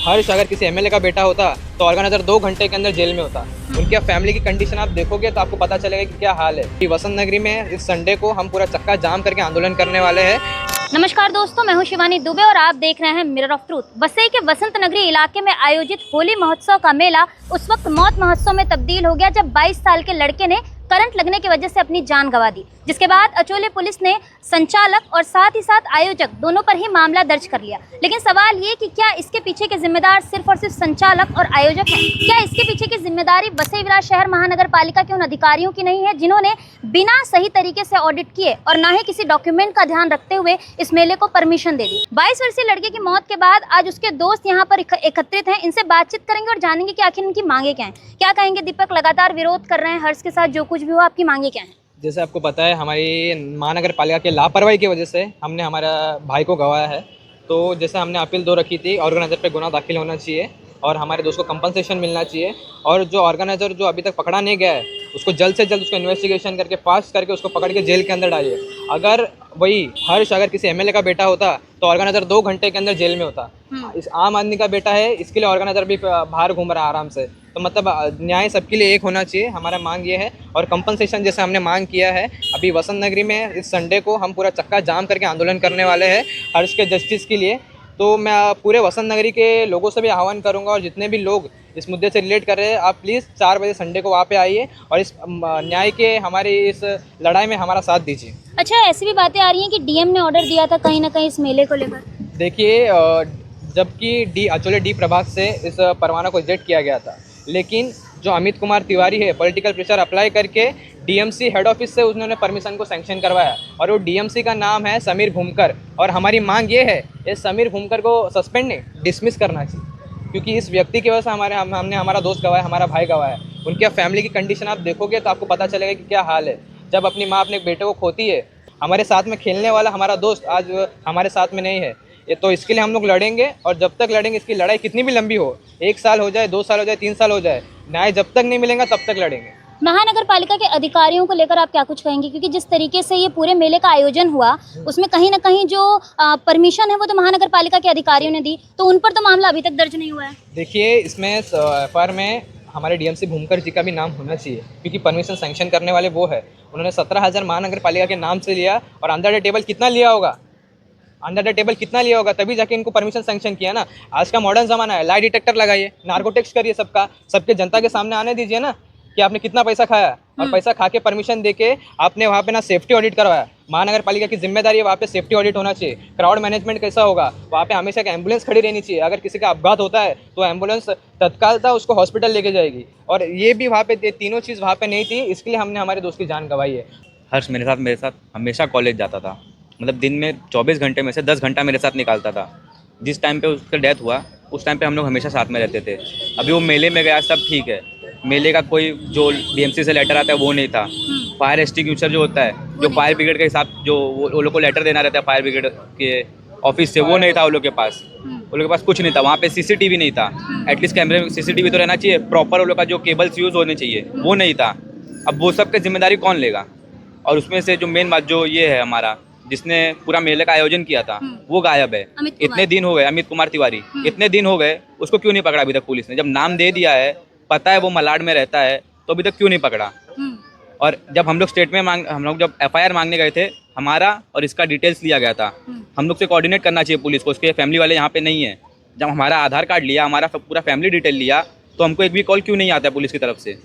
हर्ष अगर किसी एमएलए का बेटा होता तो ऑर्गेनाइजर 2 घंटे के अंदर जेल में होता। उनकी फैमिली की कंडीशन आप देखोगे तो आपको पता चलेगा कि क्या हाल है। वसंत नगरी में इस संडे को हम पूरा चक्का जाम करके आंदोलन करने वाले हैं। नमस्कार दोस्तों, मैं हूं शिवानी दुबे और आप देख रहे हैं मिरर ऑफ ट्रूथ। वसई के वसंत नगरी इलाके में आयोजित होली महोत्सव का मेला उस वक्त मौत महोत्सव में तब्दील हो गया जब 22 साल के लड़के ने करंट लगने की वजह से अपनी जान गंवा दी, जिसके बाद अचोले पुलिस ने संचालक और साथ ही साथ आयोजक दोनों पर ही मामला दर्ज कर लिया। लेकिन सवाल ये कि क्या इसके पीछे के जिम्मेदार सिर्फ और सिर्फ संचालक और आयोजक हैं? क्या इसके पीछे की जिम्मेदारी वसई विरार शहर महानगर पालिका के उन अधिकारियों की नहीं है जिन्होंने बिना सही तरीके से ऑडिट किए और ना ही किसी डॉक्यूमेंट का ध्यान रखते हुए इस मेले को परमिशन दे दी? 22 वर्षीय लड़के की मौत के बाद आज उसके दोस्त यहाँ पर एकत्रित हैं। इनसे बातचीत करेंगे और जानेंगे कि आखिर इनकी मांगे क्या हैं। क्या कहेंगे दीपक? लगातार विरोध कर रहे हैं हर्ष के साथ, जो कुछ भी हो, आपकी मांगे क्या हैं? जैसे आपको पता है, हमारी महानगर पालिका की लापरवाही की वजह से हमने हमारा भाई को गंवाया है। तो जैसे हमने अपील 2 रखी थी, ऑर्गेनाइजर पे गुनाह दाखिल होना चाहिए और हमारे दोस्त को कंपनसेशन मिलना चाहिए। और जो ऑर्गेनाइजर जो अभी तक पकड़ा नहीं गया है उसको जल्द से जल्द उसको इन्वेस्टिगेशन करके फास्ट करके उसको पकड़ के जेल के अंदर डालिए। अगर वही हर्ष अगर किसी एमएलए का बेटा होता तो ऑर्गेनाइजर 2 घंटे के अंदर जेल में होता। इस आम आदमी का बेटा है, इसके लिए ऑर्गेनाइजर भी बाहर घूम रहा है आराम से। तो मतलब न्याय सबके लिए एक होना चाहिए, हमारा मांग ये है। और कंपनसेशन जैसे हमने मांग किया है, अभी वसंत नगरी में इस संडे को हम पूरा चक्का जाम करके आंदोलन करने वाले हैं हर्ष के जस्टिस के लिए। तो मैं पूरे वसंत नगरी के लोगों से भी आह्वान करूंगा और जितने भी लोग इस मुद्दे से रिलेट कर रहे हैं, आप प्लीज़ 4 बजे संडे को वहाँ पे आइए और इस न्याय के हमारी इस लड़ाई में हमारा साथ दीजिए। अच्छा, ऐसी भी बातें आ रही हैं कि डीएम ने ऑर्डर दिया था कहीं ना कहीं इस मेले को लेकर। देखिए, जबकि अचोले डी प्रभाग से इस परवाना को रिजेक्ट किया गया था, लेकिन जो अमित कुमार तिवारी है पॉलिटिकल प्रेशर अप्लाई करके डीएमसी हेड ऑफिस से उन्होंने परमिशन को सैंक्शन करवाया और वो डीएमसी का नाम है समीर भूमकर। और हमारी मांग ये है, इस समीर भूमकर को सस्पेंड नहीं डिसमिस करना चाहिए, क्योंकि इस व्यक्ति की वजह से हमने हमारा दोस्त गवाया, हमारा भाई गवाया। उनकी फैमिली की कंडीशन आप देखोगे तो आपको पता चलेगा कि क्या हाल है। जब अपनी माँ अपने बेटे को खोती है, हमारे साथ में खेलने वाला हमारा दोस्त आज हमारे साथ में नहीं है, ये तो इसके लिए हम लोग लड़ेंगे। और जब तक लड़ेंगे, इसकी लड़ाई कितनी भी लंबी हो, 1 साल हो जाए, 2 साल हो जाए, 3 साल हो जाए, न्याय जब तक नहीं मिलेगा तब तक लड़ेंगे। महानगर पालिका के अधिकारियों को लेकर आप क्या कुछ कहेंगे? क्योंकि जिस तरीके से ये पूरे मेले का आयोजन हुआ उसमें कहीं ना कहीं जो परमिशन है वो तो महानगर पालिका के अधिकारियों ने दी, तो उन पर तो मामला अभी तक दर्ज नहीं हुआ है। देखिए, इसमें एफआईआर में हमारे डीएमसी भूमकर जी का भी नाम होना चाहिए, क्योंकि परमिशन सैंक्शन करने वाले वो है। उन्होंने 17,000 महानगर पालिका के नाम से लिया और अंडर द टेबल कितना लिया होगा, तभी जाके इनको परमिशन सैंक्शन किया ना। आज का मॉडर्न ज़माना है, लाई डिटेक्टर लगाइए, नार्को टेस्ट करिए, सबके जनता के सामने आने दीजिए ना कि आपने कितना पैसा खाया। और पैसा खा के परमिशन देके आपने वहाँ पे ना सेफ्टी ऑडिट करवाया। महानगर पालिका की जिम्मेदारी है वहाँ पे सेफ्टी ऑडिट होना चाहिए। क्राउड मैनेजमेंट कैसा होगा, वहाँ पे हमेशा एक एम्बुलेंस खड़ी रहनी चाहिए। अगर किसी का अपघात होता है तो एम्बुलेंस तत्कालता उसको हॉस्पिटल लेके जाएगी। और ये भी वहाँ पे तीनों चीज़ वहाँ पे नहीं थी, इसके लिए हमने हमारे दोस्त की जान गंवाई है। हर्ष मेरे साथ हमेशा कॉलेज जाता था, मतलब दिन में 24 घंटे में से 10 घंटा मेरे साथ निकालता था। जिस टाइम पे उसका डेथ हुआ उस टाइम पे हम लोग हमेशा साथ में रहते थे। अभी वो मेले में गया, सब ठीक है, मेले का कोई जो डीएमसी से लेटर आता है वो नहीं था। फायर एक्सटिंग्विशर जो होता है, जो फायर ब्रिगेड के हिसाब जो वो लोग को लेटर देना रहता है फायर ब्रिगेड के ऑफिस से, वो नहीं था वो लोग के पास। वो लोग के पास कुछ नहीं था। वहाँ पे सीसीटीवी नहीं था, एटलीस्ट कैमरे में सीसीटीवी तो रहना चाहिए, प्रॉपर वो लोग का जो केबल्स यूज़ होने चाहिए वो नहीं था। अब वो सब की जिम्मेदारी कौन लेगा? और उसमें से जो मेन बात जो ये है, हमारा जिसने पूरा मेले का आयोजन किया था वो गायब है। इतने दिन हो गए, अमित कुमार तिवारी, इतने दिन हो गए, उसको क्यों नहीं पकड़ा अभी तक पुलिस ने? जब नाम दे दिया है, पता है वो मलाड में रहता है, तो अभी तक क्यों नहीं पकड़ा? और जब हम लोग जब एफआईआर मांगने गए थे, हमारा और इसका डिटेल्स लिया गया था। हम लोग से कोऑर्डिनेट करना चाहिए पुलिस को, उसके फैमिली वाले यहाँ पे नहीं है। जब हमारा आधार कार्ड लिया, हमारा पूरा फैमिली डिटेल लिया, तो हमको एक भी कॉल क्यों नहीं आता है पुलिस की तरफ से?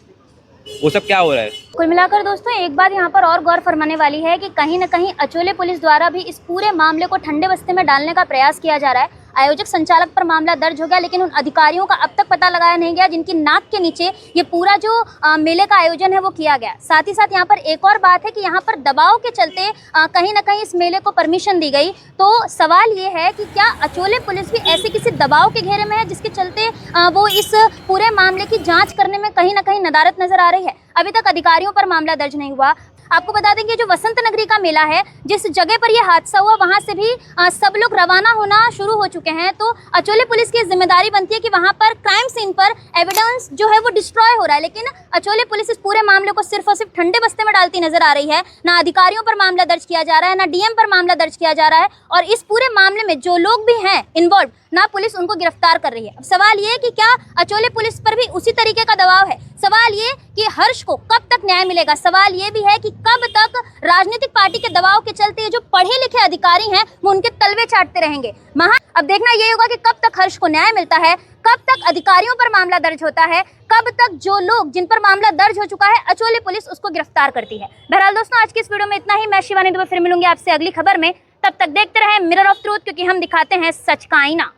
वो सब क्या हो रहा है? कुल मिलाकर दोस्तों, एक बात यहाँ पर और गौर फरमाने वाली है कि कहीं न कहीं अचोले पुलिस द्वारा भी इस पूरे मामले को ठंडे बस्ते में डालने का प्रयास किया जा रहा है। आयोजक संचालक पर मामला दर्ज हो गया, लेकिन उन अधिकारियों का अब तक पता लगाया नहीं गया जिनकी नाक के नीचे ये पूरा जो मेले का आयोजन है वो किया गया। साथ ही साथ यहाँ पर एक और बात है कि यहाँ पर दबाव के चलते कहीं ना कहीं इस मेले को परमिशन दी गई। तो सवाल ये है कि क्या अचोले पुलिस भी ऐसे किसी दबाव के घेरे में है जिसके चलते वो इस पूरे मामले की जाँच करने में कहीं ना कहीं नदारत नजर आ रही है? अभी तक अधिकारियों पर मामला दर्ज नहीं हुआ। आपको बता दें कि जो वसंत नगरी का मेला है, जिस जगह पर यह हादसा हुआ वहां से भी सब लोग रवाना होना शुरू हो चुके हैं। तो अचोले पुलिस की जिम्मेदारी बनती है कि वहां पर क्राइम सीन पर एविडेंस जो है वो डिस्ट्रॉय हो रहा है, लेकिन अचोले पुलिस इस पूरे मामले को सिर्फ और सिर्फ ठंडे बस्ते में डालती नजर आ रही है। ना अधिकारियों पर मामला दर्ज किया जा रहा है, ना डीएम पर मामला दर्ज किया जा रहा है, और इस पूरे मामले में जो लोग भी हैं इन्वॉल्व, ना पुलिस उनको गिरफ्तार कर रही है। अब सवाल ये है कि क्या अचोले पुलिस पर भी उसी तरीके का दबाव है? सवाल ये कि हर्ष को कब तक न्याय मिलेगा? सवाल ये भी है कि कब तक राजनीतिक पार्टी के दबाव के चलते जो पढ़े लिखे अधिकारी हैं वो उनके तलवे चाटते रहेंगे? अब देखना ये होगा कि कब तक हर्ष को न्याय मिलता है, कब तक अधिकारियों पर मामला दर्ज होता है, कब तक जो लोग जिन पर मामला दर्ज हो चुका है अचोले पुलिस उसको गिरफ्तार करती है। बहरहाल दोस्तों, आज की इस वीडियो में इतना ही। मैं शिवानी दुबे फिर मिलूंगी आपसे अगली खबर में। तब तक देखते रहें मिरर ऑफ ट्रूथ, क्योंकि हम दिखाते हैं सच का आईना।